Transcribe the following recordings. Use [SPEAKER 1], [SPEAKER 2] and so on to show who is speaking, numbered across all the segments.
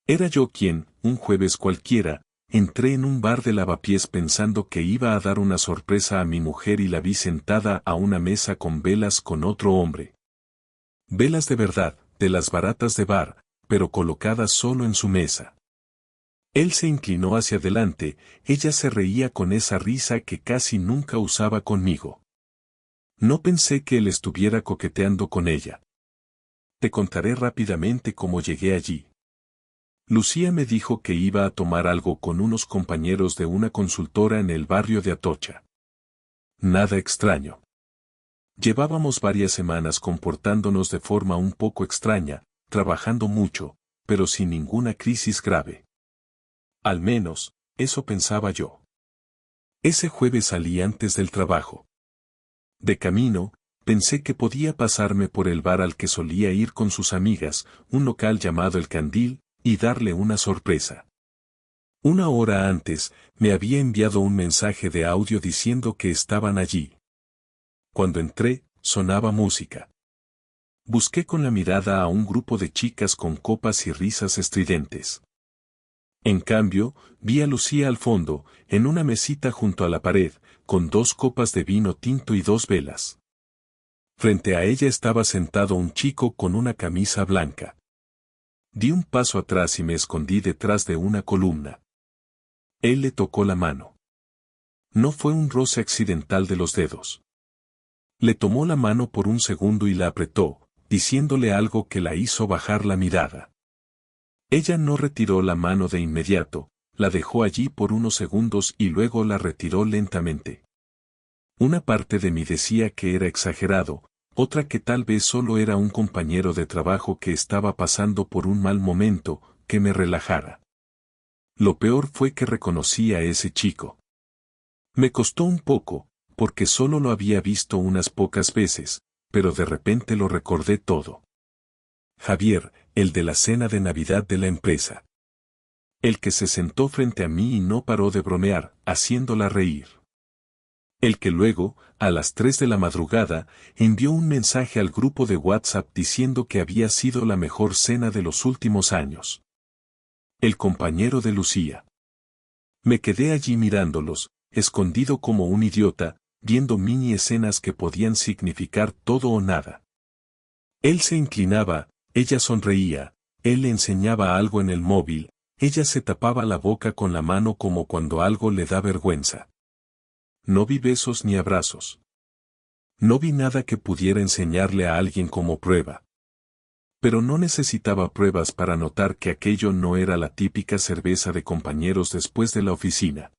[SPEAKER 1] Era yo quien, un jueves cualquiera, entré en un bar de Lavapiés pensando que iba a dar una sorpresa a mi mujer y la vi sentada a una mesa con velas con otro hombre. Velas de verdad, de las baratas de bar, pero colocadas solo en su mesa. Él se inclinó hacia adelante, ella se reía con esa risa que casi nunca usaba conmigo. No pensé que él estuviera coqueteando con ella. Te contaré rápidamente cómo llegué allí. Lucía me dijo que iba a tomar algo con unos compañeros de una consultora en el barrio de Atocha. Nada extraño. Llevábamos varias semanas comportándonos de forma un poco extraña, trabajando mucho, pero sin ninguna crisis grave. Al menos, eso pensaba yo. Ese jueves salí antes del trabajo. De camino, pensé que podía pasarme por el bar al que solía ir con sus amigas, un local llamado El Candil, y darle una sorpresa. Una hora antes, me había enviado un mensaje de audio diciendo que estaban allí. Cuando entré, sonaba música. Busqué con la mirada a un grupo de chicas con copas y risas estridentes. En cambio, vi a Lucía al fondo, en una mesita junto a la pared, con 2 copas de vino tinto y 2 velas. Frente a ella estaba sentado un chico con una camisa blanca. Di un paso atrás y me escondí detrás de una columna. Él le tocó la mano. No fue un roce accidental de los dedos. Le tomó la mano por un segundo y la apretó, diciéndole algo que la hizo bajar la mirada. Ella no retiró la mano de inmediato, la dejó allí por unos segundos y luego la retiró lentamente. Una parte de mí decía que era exagerado, otra que tal vez solo era un compañero de trabajo que estaba pasando por un mal momento, que me relajara. Lo peor fue que reconocí a ese chico. Me costó un poco, porque solo lo había visto unas pocas veces, pero de repente lo recordé todo. Javier, el de la cena de Navidad de la empresa. El que se sentó frente a mí y no paró de bromear, haciéndola reír. El que luego, a las 3 de la madrugada, envió un mensaje al grupo de WhatsApp diciendo que había sido la mejor cena de los últimos años. El compañero de Lucía. Me quedé allí mirándolos, escondido como un idiota, viendo mini escenas que podían significar todo o nada. Él se inclinaba, ella sonreía, él le enseñaba algo en el móvil, ella se tapaba la boca con la mano como cuando algo le da vergüenza. No vi besos ni abrazos. No vi nada que pudiera enseñarle a alguien como prueba. Pero no necesitaba pruebas para notar que aquello no era la típica cerveza de compañeros después de la oficina.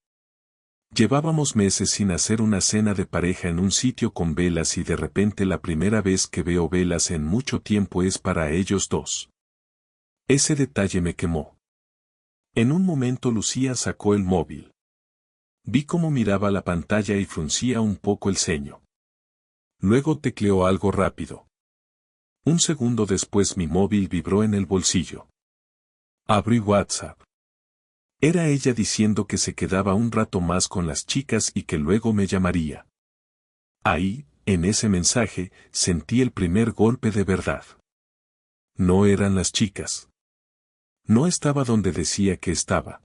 [SPEAKER 1] Llevábamos meses sin hacer una cena de pareja en un sitio con velas y de repente la primera vez que veo velas en mucho tiempo es para ellos dos. Ese detalle me quemó. En un momento Lucía sacó el móvil. Vi cómo miraba la pantalla y fruncía un poco el ceño. Luego tecleó algo rápido. Un segundo después mi móvil vibró en el bolsillo. Abrí WhatsApp. Era ella diciendo que se quedaba un rato más con las chicas y que luego me llamaría. Ahí, en ese mensaje, sentí el primer golpe de verdad. No eran las chicas. No estaba donde decía que estaba.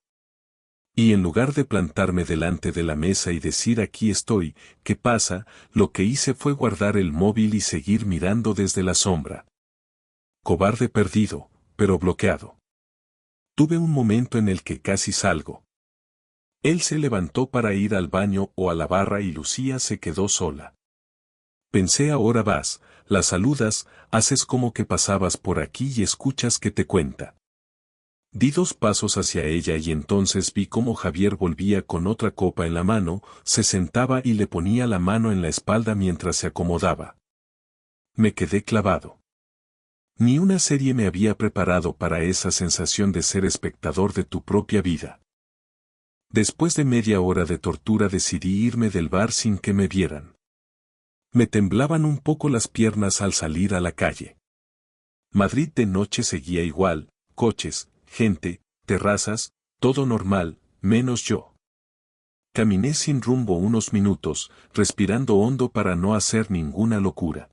[SPEAKER 1] Y en lugar de plantarme delante de la mesa y decir aquí estoy, ¿qué pasa?, lo que hice fue guardar el móvil y seguir mirando desde la sombra. Cobarde perdido, pero bloqueado. Tuve un momento en el que casi salgo. Él se levantó para ir al baño o a la barra y Lucía se quedó sola. Pensé ahora vas, la saludas, haces como que pasabas por aquí y escuchas que te cuenta. Di 2 pasos hacia ella y entonces vi cómo Javier volvía con otra copa en la mano, se sentaba y le ponía la mano en la espalda mientras se acomodaba. Me quedé clavado. Ni una serie me había preparado para esa sensación de ser espectador de tu propia vida. Después de media hora de tortura decidí irme del bar sin que me vieran. Me temblaban un poco las piernas al salir a la calle. Madrid de noche seguía igual, coches, gente, terrazas, todo normal, menos yo. Caminé sin rumbo unos minutos, respirando hondo para no hacer ninguna locura.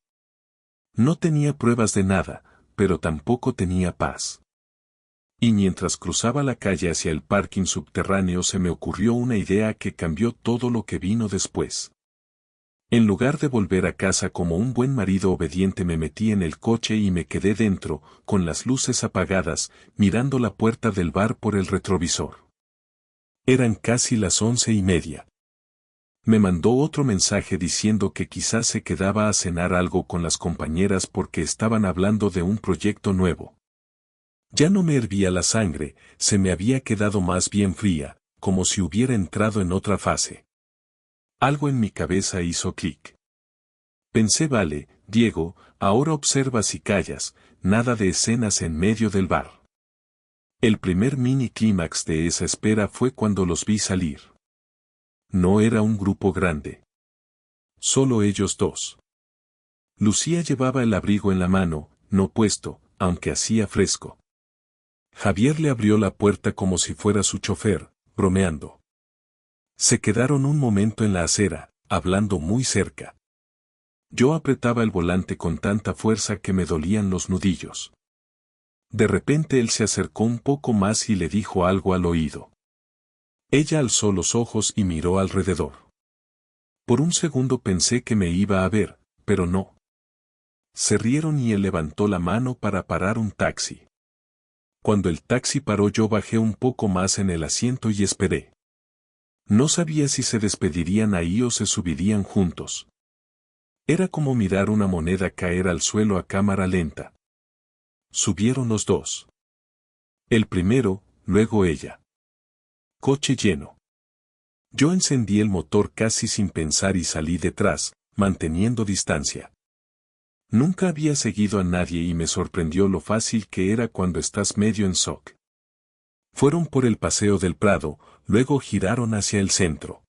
[SPEAKER 1] No tenía pruebas de nada, pero tampoco tenía paz. Y mientras cruzaba la calle hacia el parking subterráneo se me ocurrió una idea que cambió todo lo que vino después. En lugar de volver a casa como un buen marido obediente me metí en el coche y me quedé dentro, con las luces apagadas, mirando la puerta del bar por el retrovisor. Eran casi las 11:30. Me mandó otro mensaje diciendo que quizás se quedaba a cenar algo con las compañeras porque estaban hablando de un proyecto nuevo. Ya no me hervía la sangre, se me había quedado más bien fría, como si hubiera entrado en otra fase. Algo en mi cabeza hizo clic. Pensé, vale, Diego, ahora observas y callas, nada de escenas en medio del bar. El primer mini clímax de esa espera fue cuando los vi salir. No era un grupo grande. Solo ellos dos. Lucía llevaba el abrigo en la mano, no puesto, aunque hacía fresco. Javier le abrió la puerta como si fuera su chofer, bromeando. Se quedaron un momento en la acera, hablando muy cerca. Yo apretaba el volante con tanta fuerza que me dolían los nudillos. De repente él se acercó un poco más y le dijo algo al oído. Ella alzó los ojos y miró alrededor. Por un segundo pensé que me iba a ver, pero no. Se rieron y él levantó la mano para parar un taxi. Cuando el taxi paró yo bajé un poco más en el asiento y esperé. No sabía si se despedirían ahí o se subirían juntos. Era como mirar una moneda caer al suelo a cámara lenta. Subieron los dos. El primero, luego ella. Coche lleno. Yo encendí el motor casi sin pensar y salí detrás, manteniendo distancia. Nunca había seguido a nadie y me sorprendió lo fácil que era cuando estás medio en shock. Fueron por el Paseo del Prado, luego giraron hacia el centro.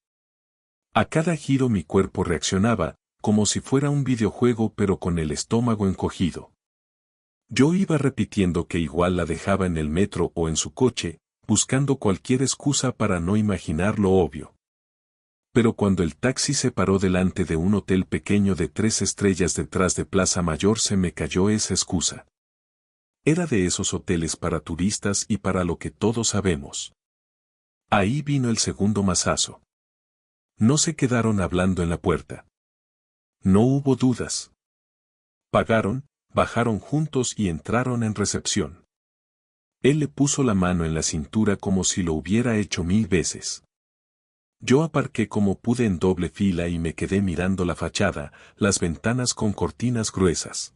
[SPEAKER 1] A cada giro mi cuerpo reaccionaba, como si fuera un videojuego pero con el estómago encogido. Yo iba repitiendo que igual la dejaba en el metro o en su coche, buscando cualquier excusa para no imaginar lo obvio. Pero cuando el taxi se paró delante de un hotel pequeño de 3 estrellas detrás de Plaza Mayor se me cayó esa excusa. Era de esos hoteles para turistas y para lo que todos sabemos. Ahí vino el segundo mazazo. No se quedaron hablando en la puerta. No hubo dudas. Pagaron, bajaron juntos y entraron en recepción. Él le puso la mano en la cintura como si lo hubiera hecho 1000 veces. Yo aparqué como pude en doble fila y me quedé mirando la fachada, las ventanas con cortinas gruesas.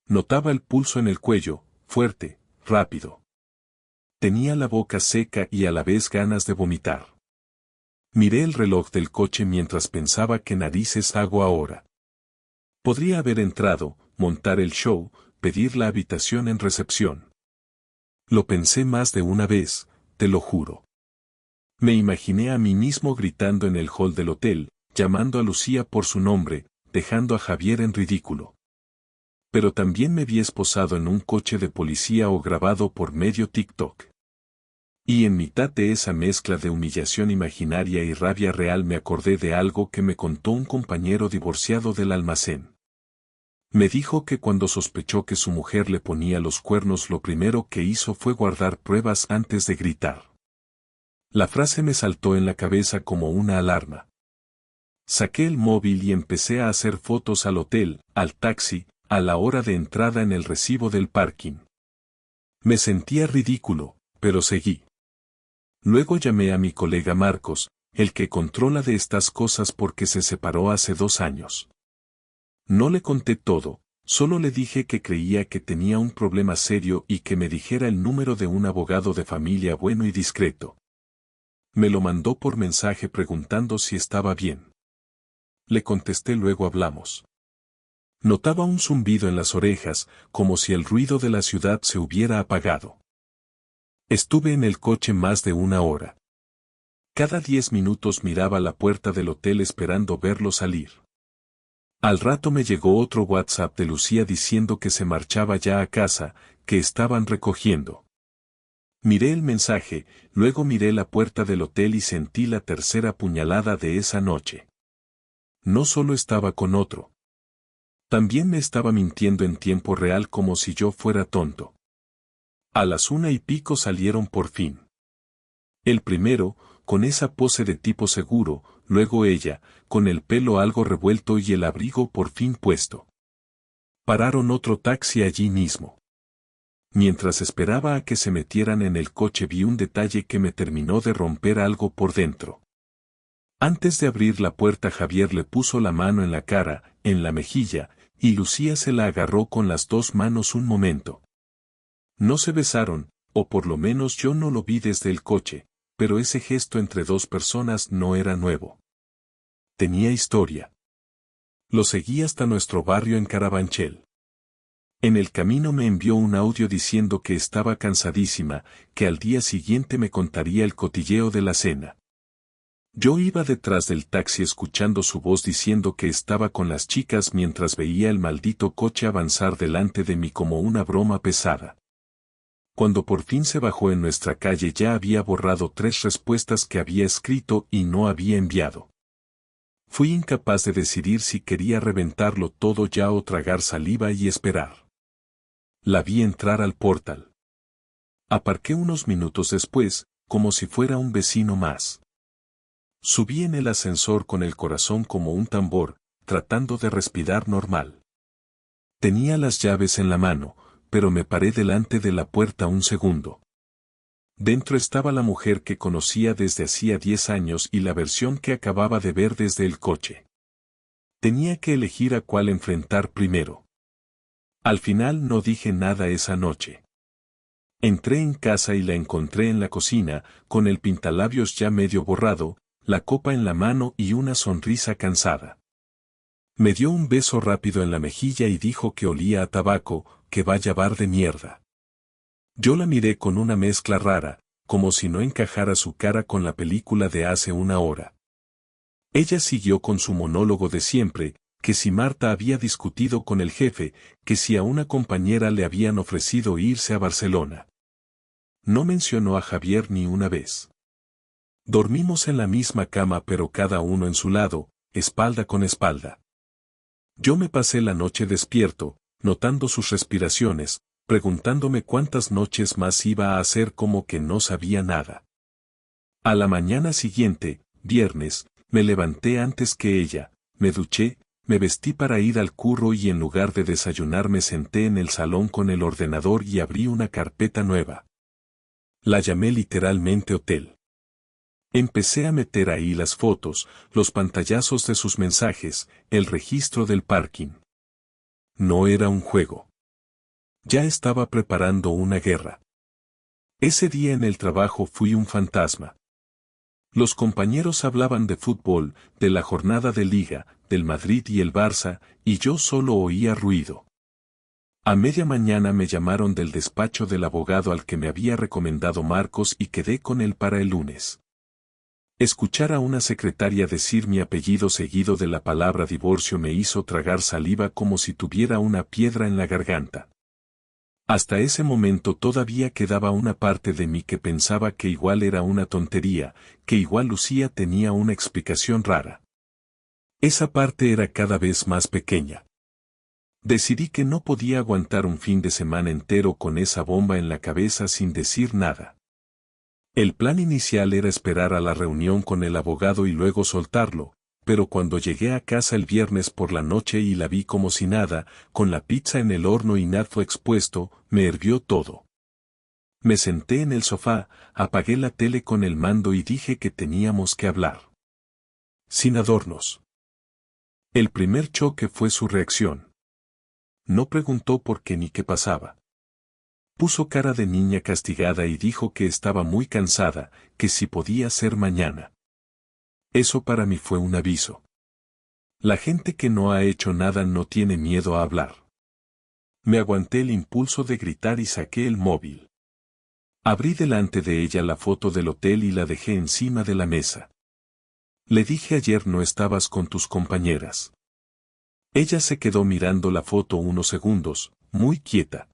[SPEAKER 1] Notaba el pulso en el cuello, fuerte, rápido. Tenía la boca seca y a la vez ganas de vomitar. Miré el reloj del coche mientras pensaba qué narices hago ahora. Podría haber entrado, montar el show, pedir la habitación en recepción. Lo pensé más de una vez, te lo juro. Me imaginé a mí mismo gritando en el hall del hotel, llamando a Lucía por su nombre, dejando a Javier en ridículo. Pero también me vi esposado en un coche de policía o grabado por medio TikTok. Y en mitad de esa mezcla de humillación imaginaria y rabia real me acordé de algo que me contó un compañero divorciado del almacén. Me dijo que cuando sospechó que su mujer le ponía los cuernos lo primero que hizo fue guardar pruebas antes de gritar. La frase me saltó en la cabeza como una alarma. Saqué el móvil y empecé a hacer fotos al hotel, al taxi, a la hora de entrada en el recibo del parking. Me sentía ridículo, pero seguí. Luego llamé a mi colega Marcos, el que controla de estas cosas porque se separó hace 2 años. No le conté todo, solo le dije que creía que tenía un problema serio y que me dijera el número de un abogado de familia bueno y discreto. Me lo mandó por mensaje preguntando si estaba bien. Le contesté luego hablamos. Notaba un zumbido en las orejas, como si el ruido de la ciudad se hubiera apagado. Estuve en el coche más de 1 hora. Cada 10 minutos miraba la puerta del hotel esperando verlo salir. Al rato me llegó otro WhatsApp de Lucía diciendo que se marchaba ya a casa, que estaban recogiendo. Miré el mensaje, luego miré la puerta del hotel y sentí la tercera puñalada de esa noche. No solo estaba con otro. También me estaba mintiendo en tiempo real como si yo fuera tonto. A las 1:15 salieron por fin. El primero, con esa pose de tipo seguro, luego ella, con el pelo algo revuelto y el abrigo por fin puesto. Pararon otro taxi allí mismo. Mientras esperaba a que se metieran en el coche vi un detalle que me terminó de romper algo por dentro. Antes de abrir la puerta Javier le puso la mano en la cara, en la mejilla, y Lucía se la agarró con las dos manos un momento. No se besaron, o por lo menos yo no lo vi desde el coche, pero ese gesto entre dos personas no era nuevo. Tenía historia. Lo seguí hasta nuestro barrio en Carabanchel. En el camino me envió un audio diciendo que estaba cansadísima, que al día siguiente me contaría el cotilleo de la cena. Yo iba detrás del taxi escuchando su voz diciendo que estaba con las chicas mientras veía el maldito coche avanzar delante de mí como una broma pesada. Cuando por fin se bajó en nuestra calle ya había borrado 3 respuestas que había escrito y no había enviado. Fui incapaz de decidir si quería reventarlo todo ya o tragar saliva y esperar. La vi entrar al portal. Aparqué unos minutos después, como si fuera un vecino más. Subí en el ascensor con el corazón como un tambor, tratando de respirar normal. Tenía las llaves en la mano, pero me paré delante de la puerta un segundo. Dentro estaba la mujer que conocía desde hacía 10 años y la versión que acababa de ver desde el coche. Tenía que elegir a cuál enfrentar primero. Al final no dije nada esa noche. Entré en casa y la encontré en la cocina, con el pintalabios ya medio borrado, la copa en la mano y una sonrisa cansada. Me dio un beso rápido en la mejilla y dijo que olía a tabaco, que vaya bar de mierda. Yo la miré con una mezcla rara, como si no encajara su cara con la película de hace una hora. Ella siguió con su monólogo de siempre, que si Marta había discutido con el jefe, que si a una compañera le habían ofrecido irse a Barcelona. No mencionó a Javier ni una vez. Dormimos en la misma cama pero cada uno en su lado, espalda con espalda. Yo me pasé la noche despierto, notando sus respiraciones, preguntándome cuántas noches más iba a hacer como que no sabía nada. A la mañana siguiente, viernes, me levanté antes que ella, me duché, me vestí para ir al curro y en lugar de desayunar me senté en el salón con el ordenador y abrí una carpeta nueva. La llamé literalmente hotel. Empecé a meter ahí las fotos, los pantallazos de sus mensajes, el registro del parking. No era un juego. Ya estaba preparando una guerra. Ese día en el trabajo fui un fantasma. Los compañeros hablaban de fútbol, de la jornada de liga, del Madrid y el Barça, y yo solo oía ruido. A media mañana me llamaron del despacho del abogado al que me había recomendado Marcos y quedé con él para el lunes. Escuchar a una secretaria decir mi apellido seguido de la palabra divorcio me hizo tragar saliva como si tuviera una piedra en la garganta. Hasta ese momento todavía quedaba una parte de mí que pensaba que igual era una tontería, que igual Lucía tenía una explicación rara. Esa parte era cada vez más pequeña. Decidí que no podía aguantar un fin de semana entero con esa bomba en la cabeza sin decir nada. El plan inicial era esperar a la reunión con el abogado y luego soltarlo, pero cuando llegué a casa el viernes por la noche y la vi como si nada, con la pizza en el horno y Netflix expuesto, me hirvió todo. Me senté en el sofá, apagué la tele con el mando y dije que teníamos que hablar. Sin adornos. El primer choque fue su reacción. No preguntó por qué ni qué pasaba. Puso cara de niña castigada y dijo que estaba muy cansada, que si podía ser mañana. Eso para mí fue un aviso. La gente que no ha hecho nada no tiene miedo a hablar. Me aguanté el impulso de gritar y saqué el móvil. Abrí delante de ella la foto del hotel y la dejé encima de la mesa. Le dije ayer no estabas con tus compañeras. Ella se quedó mirando la foto unos segundos, muy quieta.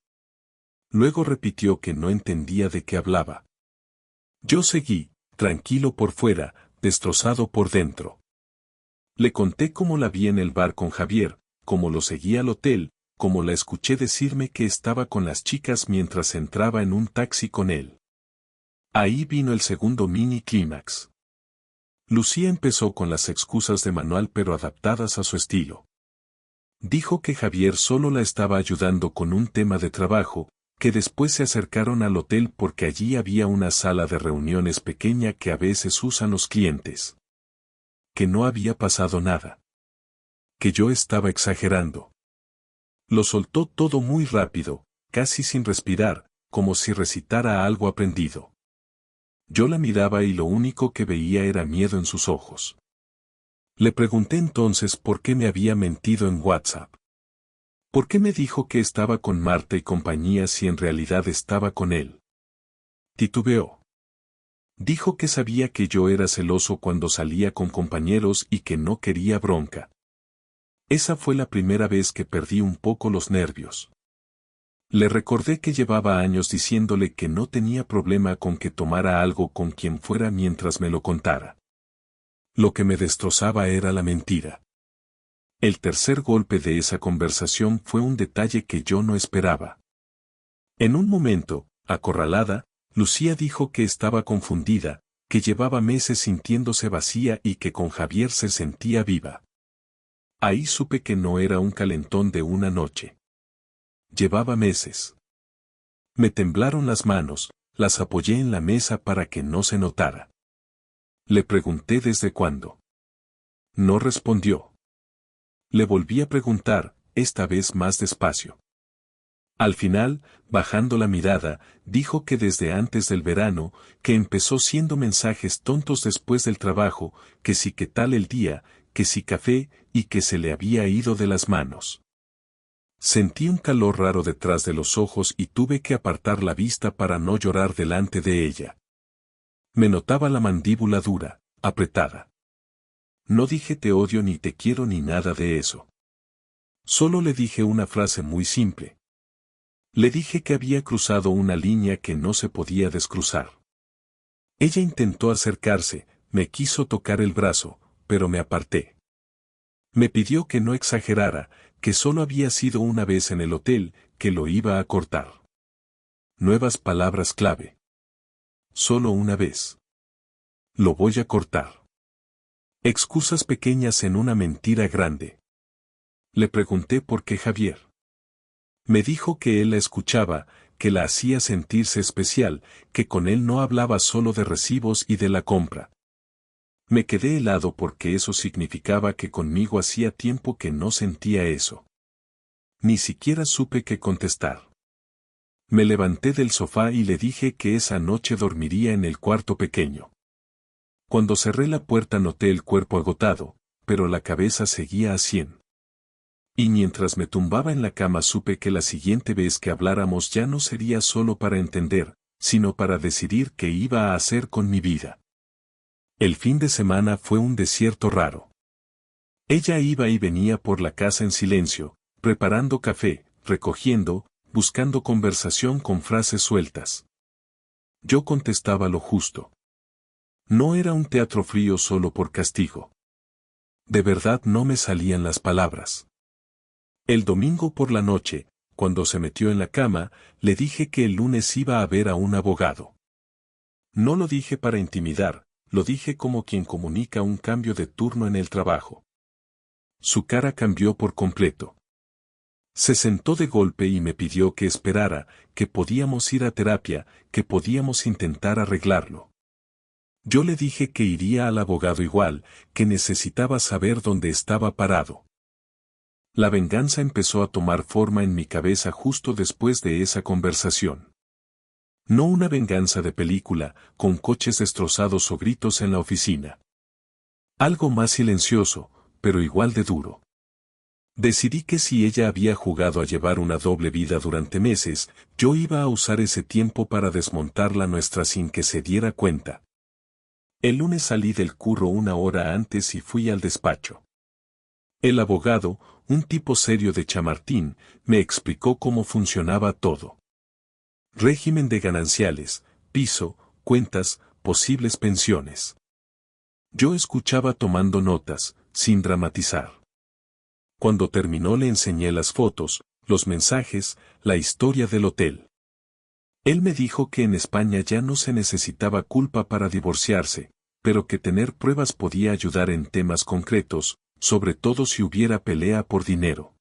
[SPEAKER 1] Luego repitió que no entendía de qué hablaba. Yo seguí, tranquilo por fuera, destrozado por dentro. Le conté cómo la vi en el bar con Javier, cómo lo seguí al hotel, como la escuché decirme que estaba con las chicas mientras entraba en un taxi con él. Ahí vino el segundo mini clímax. Lucía empezó con las excusas de manual pero adaptadas a su estilo. Dijo que Javier solo la estaba ayudando con un tema de trabajo, que después se acercaron al hotel porque allí había una sala de reuniones pequeña que a veces usan los clientes. Que no había pasado nada. Que yo estaba exagerando. Lo soltó todo muy rápido, casi sin respirar, como si recitara algo aprendido. Yo la miraba y lo único que veía era miedo en sus ojos. Le pregunté entonces por qué me había mentido en WhatsApp. ¿Por qué me dijo que estaba con Marta y compañía si en realidad estaba con él? Titubeó. Dijo que sabía que yo era celoso cuando salía con compañeros y que no quería bronca. Esa fue la primera vez que perdí un poco los nervios. Le recordé que llevaba años diciéndole que no tenía problema con que tomara algo con quien fuera mientras me lo contara. Lo que me destrozaba era la mentira. El tercer golpe de esa conversación fue un detalle que yo no esperaba. En un momento, acorralada, Lucía dijo que estaba confundida, que llevaba meses sintiéndose vacía y que con Javier se sentía viva. Ahí supe que no era un calentón de una noche. Llevaba meses. Me temblaron las manos, las apoyé en la mesa para que no se notara. Le pregunté desde cuándo. No respondió. Le volví a preguntar, esta vez más despacio. Al final, bajando la mirada, dijo que desde antes del verano, que empezó siendo mensajes tontos después del trabajo, que sí que tal el día, que sí café, y que se le había ido de las manos. Sentí un calor raro detrás de los ojos y tuve que apartar la vista para no llorar delante de ella. Me notaba la mandíbula dura, apretada. No dije te odio ni te quiero ni nada de eso. Solo le dije una frase muy simple. Le dije que había cruzado una línea que no se podía descruzar. Ella intentó acercarse, me quiso tocar el brazo, pero me aparté. Me pidió que no exagerara, que solo había sido una vez en el hotel, que lo iba a cortar. Nuevas palabras clave. Solo una vez. Lo voy a cortar. Excusas pequeñas en una mentira grande. Le pregunté por qué Javier. Me dijo que él la escuchaba, que la hacía sentirse especial, que con él no hablaba solo de recibos y de la compra. Me quedé helado porque eso significaba que conmigo hacía tiempo que no sentía eso. Ni siquiera supe qué contestar. Me levanté del sofá y le dije que esa noche dormiría en el cuarto pequeño. Cuando cerré la puerta noté el cuerpo agotado, pero la cabeza seguía a 100. Y mientras me tumbaba en la cama supe que la siguiente vez que habláramos ya no sería solo para entender, sino para decidir qué iba a hacer con mi vida. El fin de semana fue un desierto raro. Ella iba y venía por la casa en silencio, preparando café, recogiendo, buscando conversación con frases sueltas. Yo contestaba lo justo. No era un teatro frío solo por castigo. De verdad no me salían las palabras. El domingo por la noche, cuando se metió en la cama, le dije que el lunes iba a ver a un abogado. No lo dije para intimidar, lo dije como quien comunica un cambio de turno en el trabajo. Su cara cambió por completo. Se sentó de golpe y me pidió que esperara, que podíamos ir a terapia, que podíamos intentar arreglarlo. Yo le dije que iría al abogado igual, que necesitaba saber dónde estaba parado. La venganza empezó a tomar forma en mi cabeza justo después de esa conversación. No una venganza de película, con coches destrozados o gritos en la oficina. Algo más silencioso, pero igual de duro. Decidí que si ella había jugado a llevar una doble vida durante meses, yo iba a usar ese tiempo para desmontar la nuestra sin que se diera cuenta. El lunes salí del curro una hora antes y fui al despacho. El abogado, un tipo serio de Chamartín, me explicó cómo funcionaba todo. Régimen de gananciales, piso, cuentas, posibles pensiones. Yo escuchaba tomando notas, sin dramatizar. Cuando terminó le enseñé las fotos, los mensajes, la historia del hotel. Él me dijo que en España ya no se necesitaba culpa para divorciarse, pero que tener pruebas podía ayudar en temas concretos, sobre todo si hubiera pelea por dinero.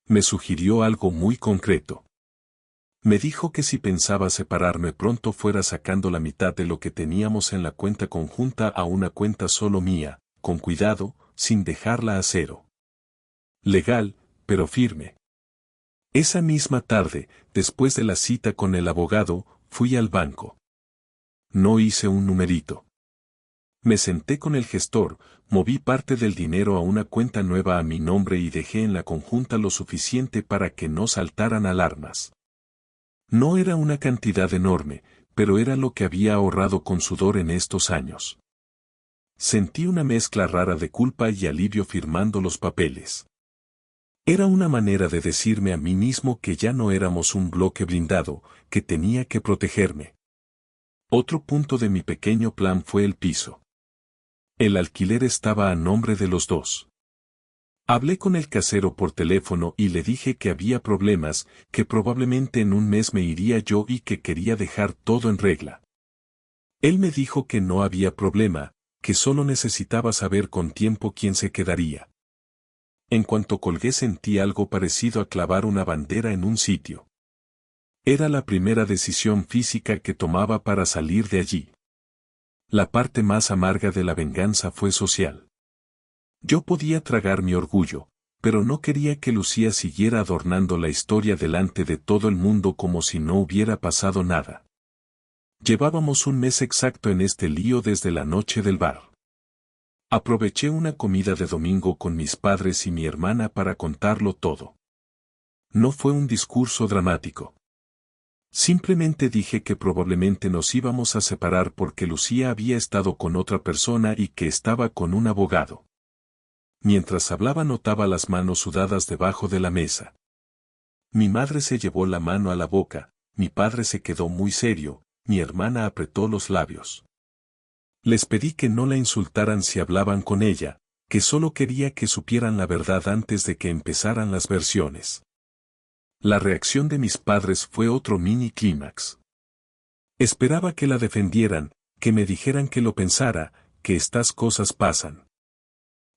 [SPEAKER 1] Me sugirió algo muy concreto. Me dijo que si pensaba separarme pronto fuera sacando la mitad de lo que teníamos en la cuenta conjunta a una cuenta solo mía, con cuidado, sin dejarla a cero. Legal, pero firme. Esa misma tarde, después de la cita con el abogado, fui al banco. No hice un numerito. Me senté con el gestor, moví parte del dinero a una cuenta nueva a mi nombre y dejé en la conjunta lo suficiente para que no saltaran alarmas. No era una cantidad enorme, pero era lo que había ahorrado con sudor en estos años. Sentí una mezcla rara de culpa y alivio firmando los papeles. Era una manera de decirme a mí mismo que ya no éramos un bloque blindado, que tenía que protegerme. Otro punto de mi pequeño plan fue el piso. El alquiler estaba a nombre de los dos. Hablé con el casero por teléfono y le dije que había problemas, que probablemente en un mes me iría yo y que quería dejar todo en regla. Él me dijo que no había problema, que solo necesitaba saber con tiempo quién se quedaría. En cuanto colgué sentí algo parecido a clavar una bandera en un sitio. Era la primera decisión física que tomaba para salir de allí. La parte más amarga de la venganza fue social. Yo podía tragar mi orgullo, pero no quería que Lucía siguiera adornando la historia delante de todo el mundo como si no hubiera pasado nada. Llevábamos un mes exacto en este lío desde la noche del bar. Aproveché una comida de domingo con mis padres y mi hermana para contarlo todo. No fue un discurso dramático. Simplemente dije que probablemente nos íbamos a separar porque Lucía había estado con otra persona y que estaba con un abogado. Mientras hablaba notaba las manos sudadas debajo de la mesa. Mi madre se llevó la mano a la boca, mi padre se quedó muy serio, mi hermana apretó los labios. Les pedí que no la insultaran si hablaban con ella, que solo quería que supieran la verdad antes de que empezaran las versiones. La reacción de mis padres fue otro mini clímax. Esperaba que la defendieran, que me dijeran que lo pensara, que estas cosas pasan.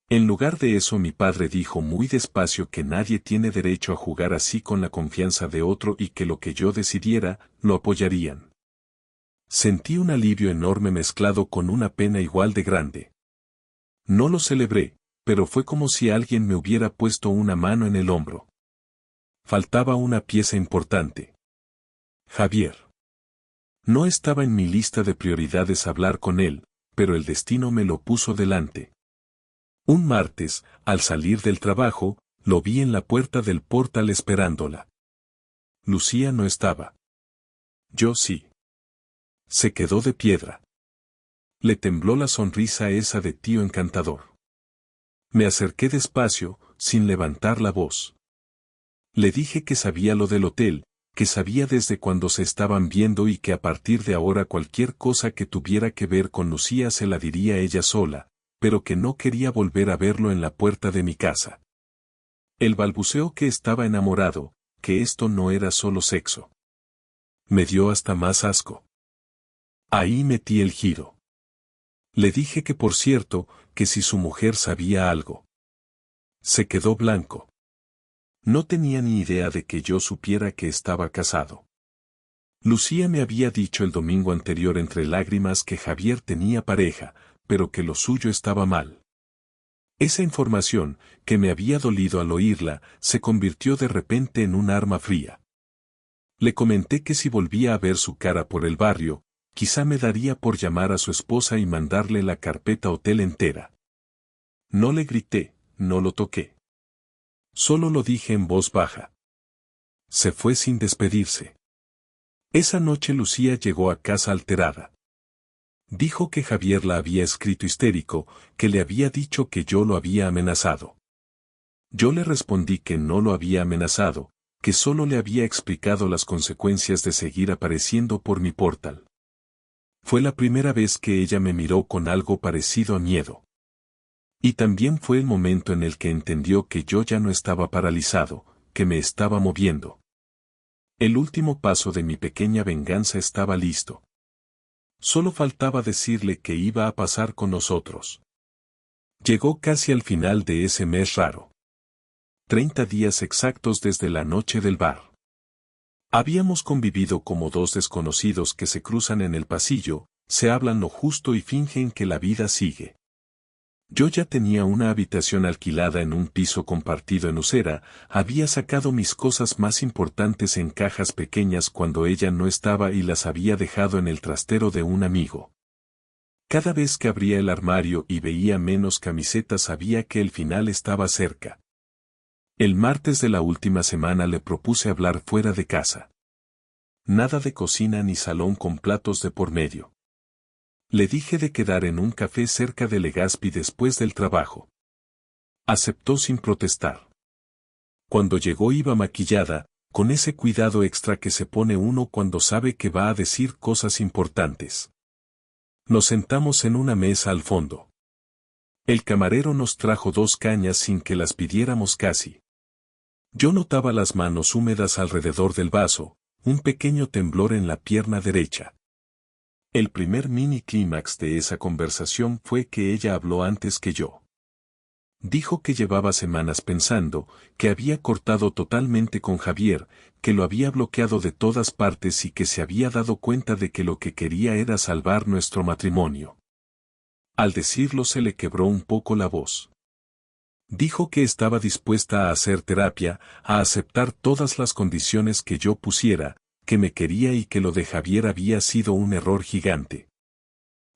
[SPEAKER 1] En lugar de eso mi padre dijo muy despacio que nadie tiene derecho a jugar así con la confianza de otro y que lo que yo decidiera, lo apoyarían. Sentí un alivio enorme mezclado con una pena igual de grande. No lo celebré, pero fue como si alguien me hubiera puesto una mano en el hombro. Faltaba una pieza importante. Javier. No estaba en mi lista de prioridades hablar con él, pero el destino me lo puso delante. Un martes, al salir del trabajo, lo vi en la puerta del portal esperándola. Lucía no estaba. Yo sí. Se quedó de piedra. Le tembló la sonrisa esa de tío encantador. Me acerqué despacio, sin levantar la voz. Le dije que sabía lo del hotel, que sabía desde cuando se estaban viendo y que a partir de ahora cualquier cosa que tuviera que ver con Lucía se la diría ella sola, pero que no quería volver a verlo en la puerta de mi casa. Él balbuceó que estaba enamorado, que esto no era solo sexo. Me dio hasta más asco. Ahí metí el giro. Le dije que por cierto, que si su mujer sabía algo. Se quedó blanco. No tenía ni idea de que yo supiera que estaba casado. Lucía me había dicho el domingo anterior entre lágrimas que Javier tenía pareja, pero que lo suyo estaba mal. Esa información, que me había dolido al oírla, se convirtió de repente en un arma fría. Le comenté que si volvía a ver su cara por el barrio, quizá me daría por llamar a su esposa y mandarle la carpeta hotel entera. No le grité, no lo toqué. Solo lo dije en voz baja. Se fue sin despedirse. Esa noche Lucía llegó a casa alterada. Dijo que Javier la había escrito histérico, que le había dicho que yo lo había amenazado. Yo le respondí que no lo había amenazado, que solo le había explicado las consecuencias de seguir apareciendo por mi portal. Fue la primera vez que ella me miró con algo parecido a miedo. Y también fue el momento en el que entendió que yo ya no estaba paralizado, que me estaba moviendo. El último paso de mi pequeña venganza estaba listo. Solo faltaba decirle que iba a pasar con nosotros. Llegó casi al final de ese mes raro. 30 días exactos desde la noche del bar. Habíamos convivido como dos desconocidos que se cruzan en el pasillo, se hablan lo justo y fingen que la vida sigue. Yo ya tenía una habitación alquilada en un piso compartido en Usera, había sacado mis cosas más importantes en cajas pequeñas cuando ella no estaba y las había dejado en el trastero de un amigo. Cada vez que abría el armario y veía menos camisetas sabía que el final estaba cerca. El martes de la última semana le propuse hablar fuera de casa. Nada de cocina ni salón con platos de por medio. Le dije de quedar en un café cerca de Legazpi después del trabajo. Aceptó sin protestar. Cuando llegó iba maquillada, con ese cuidado extra que se pone uno cuando sabe que va a decir cosas importantes. Nos sentamos en una mesa al fondo. El camarero nos trajo 2 cañas sin que las pidiéramos casi. Yo notaba las manos húmedas alrededor del vaso, un pequeño temblor en la pierna derecha. El primer mini clímax de esa conversación fue que ella habló antes que yo. Dijo que llevaba semanas pensando, que había cortado totalmente con Javier, que lo había bloqueado de todas partes y que se había dado cuenta de que lo que quería era salvar nuestro matrimonio. Al decirlo se le quebró un poco la voz. Dijo que estaba dispuesta a hacer terapia, a aceptar todas las condiciones que yo pusiera, que me quería y que lo de Javier había sido un error gigante.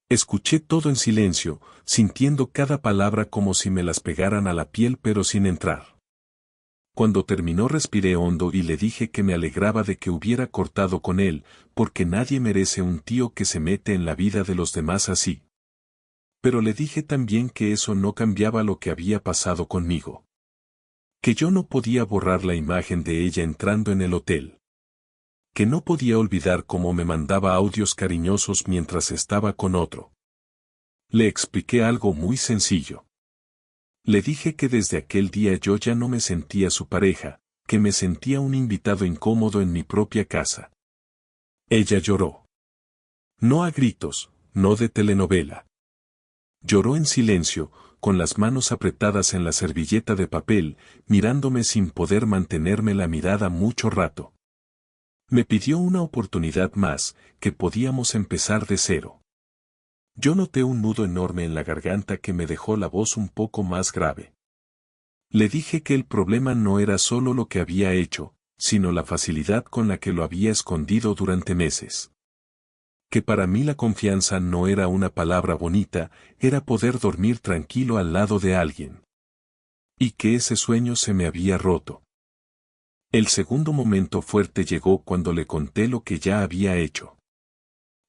[SPEAKER 1] Escuché todo en silencio, sintiendo cada palabra como si me las pegaran a la piel pero sin entrar. Cuando terminó respiré hondo y le dije que me alegraba de que hubiera cortado con él, porque nadie merece un tío que se mete en la vida de los demás así. Pero le dije también que eso no cambiaba lo que había pasado conmigo. Que yo no podía borrar la imagen de ella entrando en el hotel. Que no podía olvidar cómo me mandaba audios cariñosos mientras estaba con otro. Le expliqué algo muy sencillo. Le dije que desde aquel día yo ya no me sentía su pareja, que me sentía un invitado incómodo en mi propia casa. Ella lloró. No a gritos, no de telenovela. Lloró en silencio, con las manos apretadas en la servilleta de papel, mirándome sin poder mantenerme la mirada mucho rato. Me pidió una oportunidad más, que podíamos empezar de cero. Yo noté un nudo enorme en la garganta que me dejó la voz un poco más grave. Le dije que el problema no era solo lo que había hecho, sino la facilidad con la que lo había escondido durante meses. Que para mí la confianza no era una palabra bonita, era poder dormir tranquilo al lado de alguien. Y que ese sueño se me había roto. El segundo momento fuerte llegó cuando le conté lo que ya había hecho.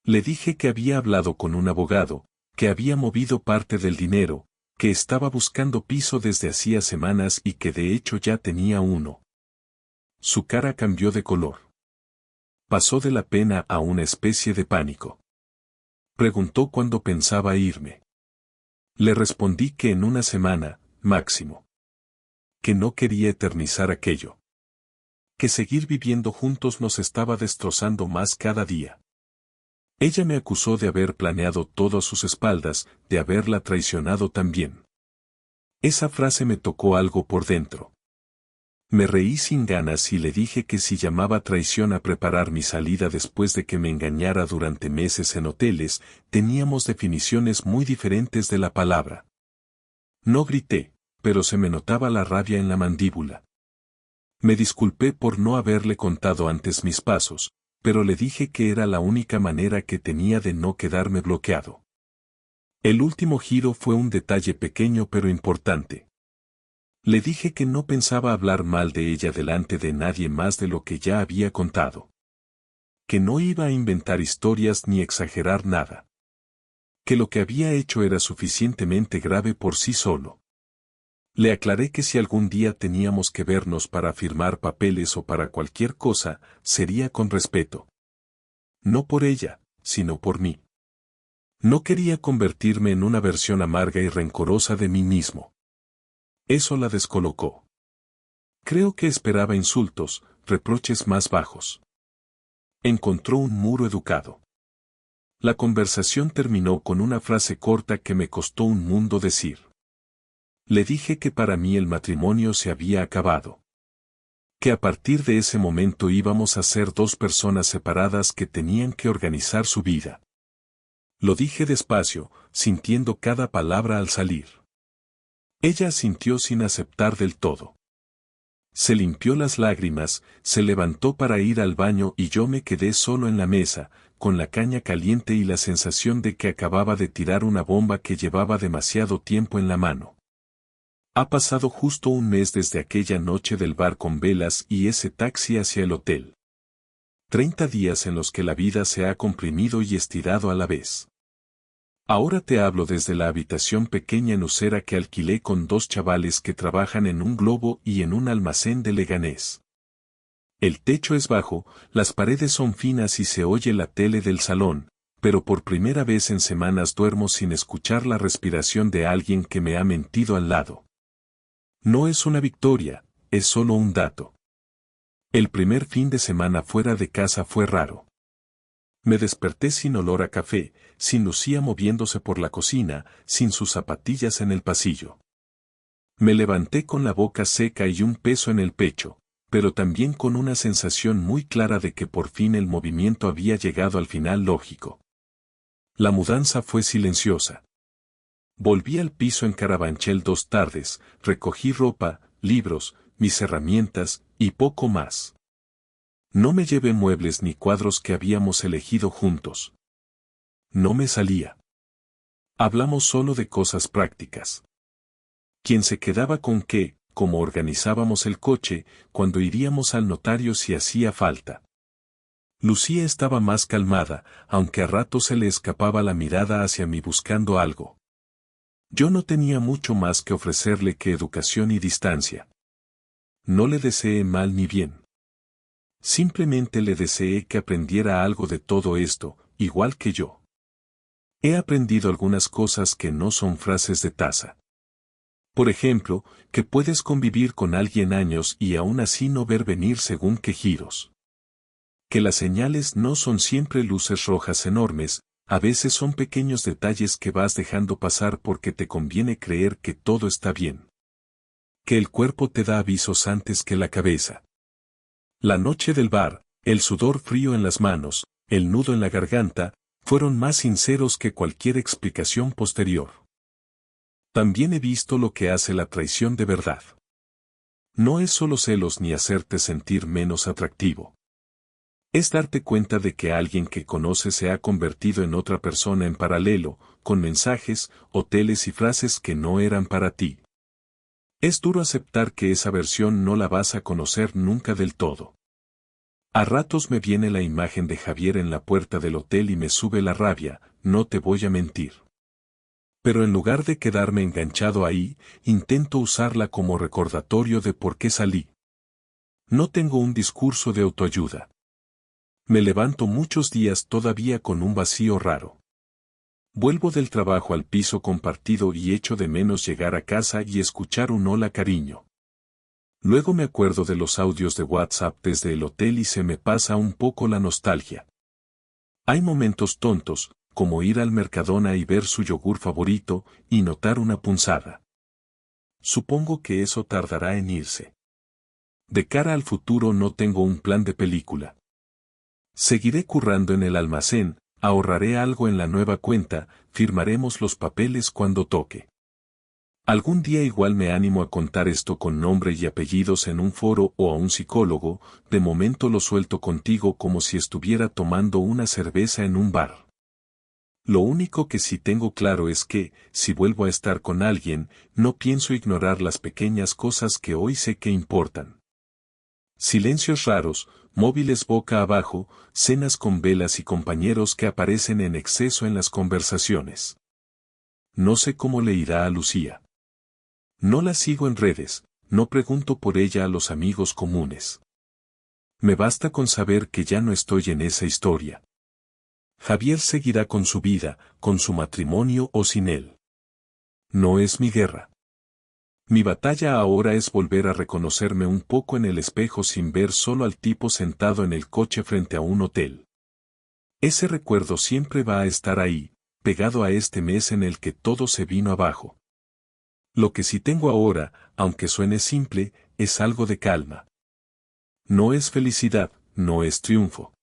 [SPEAKER 1] Le dije que había hablado con un abogado, que había movido parte del dinero, que estaba buscando piso desde hacía semanas y que de hecho ya tenía uno. Su cara cambió de color. Pasó de la pena a una especie de pánico. Preguntó cuándo pensaba irme. Le respondí que en una semana, máximo. Que no quería eternizar aquello. Que seguir viviendo juntos nos estaba destrozando más cada día. Ella me acusó de haber planeado todo a sus espaldas, de haberla traicionado también. Esa frase me tocó algo por dentro. Me reí sin ganas y le dije que si llamaba traición a preparar mi salida después de que me engañara durante meses en hoteles, teníamos definiciones muy diferentes de la palabra. No grité, pero se me notaba la rabia en la mandíbula. Me disculpé por no haberle contado antes mis pasos, pero le dije que era la única manera que tenía de no quedarme bloqueado. El último giro fue un detalle pequeño pero importante. Le dije que no pensaba hablar mal de ella delante de nadie más de lo que ya había contado. Que no iba a inventar historias ni exagerar nada. Que lo que había hecho era suficientemente grave por sí solo. Le aclaré que si algún día teníamos que vernos para firmar papeles o para cualquier cosa, sería con respeto. No por ella, sino por mí. No quería convertirme en una versión amarga y rencorosa de mí mismo. Eso la descolocó. Creo que esperaba insultos, reproches más bajos. Encontró un muro educado. La conversación terminó con una frase corta que me costó un mundo decir. Le dije que para mí el matrimonio se había acabado. Que a partir de ese momento íbamos a ser dos personas separadas que tenían que organizar su vida. Lo dije despacio, sintiendo cada palabra al salir. Ella asintió sin aceptar del todo. Se limpió las lágrimas, se levantó para ir al baño y yo me quedé solo en la mesa, con la caña caliente y la sensación de que acababa de tirar una bomba que llevaba demasiado tiempo en la mano. Ha pasado justo un mes desde aquella noche del bar con velas y ese taxi hacia el hotel. 30 días en los que la vida se ha comprimido y estirado a la vez. Ahora te hablo desde la habitación pequeña en Usera que alquilé con dos chavales que trabajan en un globo y en un almacén de Leganés. El techo es bajo, las paredes son finas y se oye la tele del salón, pero por primera vez en semanas duermo sin escuchar la respiración de alguien que me ha mentido al lado. No es una victoria, es solo un dato. El primer fin de semana fuera de casa fue raro. Me desperté sin olor a café, sin Lucía moviéndose por la cocina, sin sus zapatillas en el pasillo. Me levanté con la boca seca y un peso en el pecho, pero también con una sensación muy clara de que por fin el movimiento había llegado al final lógico. La mudanza fue silenciosa. Volví al piso en Carabanchel 2 tardes, recogí ropa, libros, mis herramientas, y poco más. No me llevé muebles ni cuadros que habíamos elegido juntos. No me salía. Hablamos solo de cosas prácticas. ¿Quién se quedaba con qué, cómo organizábamos el coche, cuando iríamos al notario si hacía falta? Lucía estaba más calmada, aunque a ratos se le escapaba la mirada hacia mí buscando algo. Yo no tenía mucho más que ofrecerle que educación y distancia. No le deseé mal ni bien. Simplemente le deseé que aprendiera algo de todo esto, igual que yo. He aprendido algunas cosas que no son frases de taza. Por ejemplo, que puedes convivir con alguien años y aún así no ver venir según qué giros. Que las señales no son siempre luces rojas enormes, a veces son pequeños detalles que vas dejando pasar porque te conviene creer que todo está bien. Que el cuerpo te da avisos antes que la cabeza. La noche del bar, el sudor frío en las manos, el nudo en la garganta, fueron más sinceros que cualquier explicación posterior. También he visto lo que hace la traición de verdad. No es solo celos ni hacerte sentir menos atractivo. Es darte cuenta de que alguien que conoces se ha convertido en otra persona en paralelo, con mensajes, hoteles y frases que no eran para ti. Es duro aceptar que esa versión no la vas a conocer nunca del todo. A ratos me viene la imagen de Javier en la puerta del hotel y me sube la rabia, no te voy a mentir. Pero en lugar de quedarme enganchado ahí, intento usarla como recordatorio de por qué salí. No tengo un discurso de autoayuda. Me levanto muchos días todavía con un vacío raro. Vuelvo del trabajo al piso compartido y echo de menos llegar a casa y escuchar un hola cariño. Luego me acuerdo de los audios de WhatsApp desde el hotel y se me pasa un poco la nostalgia. Hay momentos tontos, como ir al Mercadona y ver su yogur favorito, y notar una punzada. Supongo que eso tardará en irse. De cara al futuro no tengo un plan de película. Seguiré currando en el almacén, ahorraré algo en la nueva cuenta, firmaremos los papeles cuando toque. Algún día igual me animo a contar esto con nombre y apellidos en un foro o a un psicólogo, de momento lo suelto contigo como si estuviera tomando una cerveza en un bar. Lo único que sí tengo claro es que, si vuelvo a estar con alguien, no pienso ignorar las pequeñas cosas que hoy sé que importan. Silencios raros, móviles boca abajo, cenas con velas y compañeros que aparecen en exceso en las conversaciones. No sé cómo le irá a Lucía. No la sigo en redes, no pregunto por ella a los amigos comunes. Me basta con saber que ya no estoy en esa historia. Javier seguirá con su vida, con su matrimonio o sin él. No es mi guerra. Mi batalla ahora es volver a reconocerme un poco en el espejo sin ver solo al tipo sentado en el coche frente a un hotel. Ese recuerdo siempre va a estar ahí, pegado a este mes en el que todo se vino abajo. Lo que sí tengo ahora, aunque suene simple, es algo de calma. No es felicidad, no es triunfo.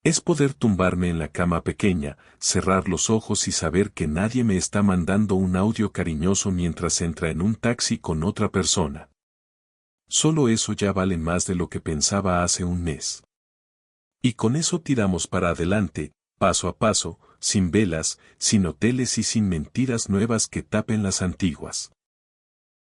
[SPEAKER 1] Es poder tumbarme en la cama pequeña, cerrar los ojos y saber que nadie me está mandando un audio cariñoso mientras entra en un taxi con otra persona. Solo eso ya vale más de lo que pensaba hace un mes. Y con eso tiramos para adelante, paso a paso, sin velas, sin hoteles y sin mentiras nuevas que tapen las antiguas.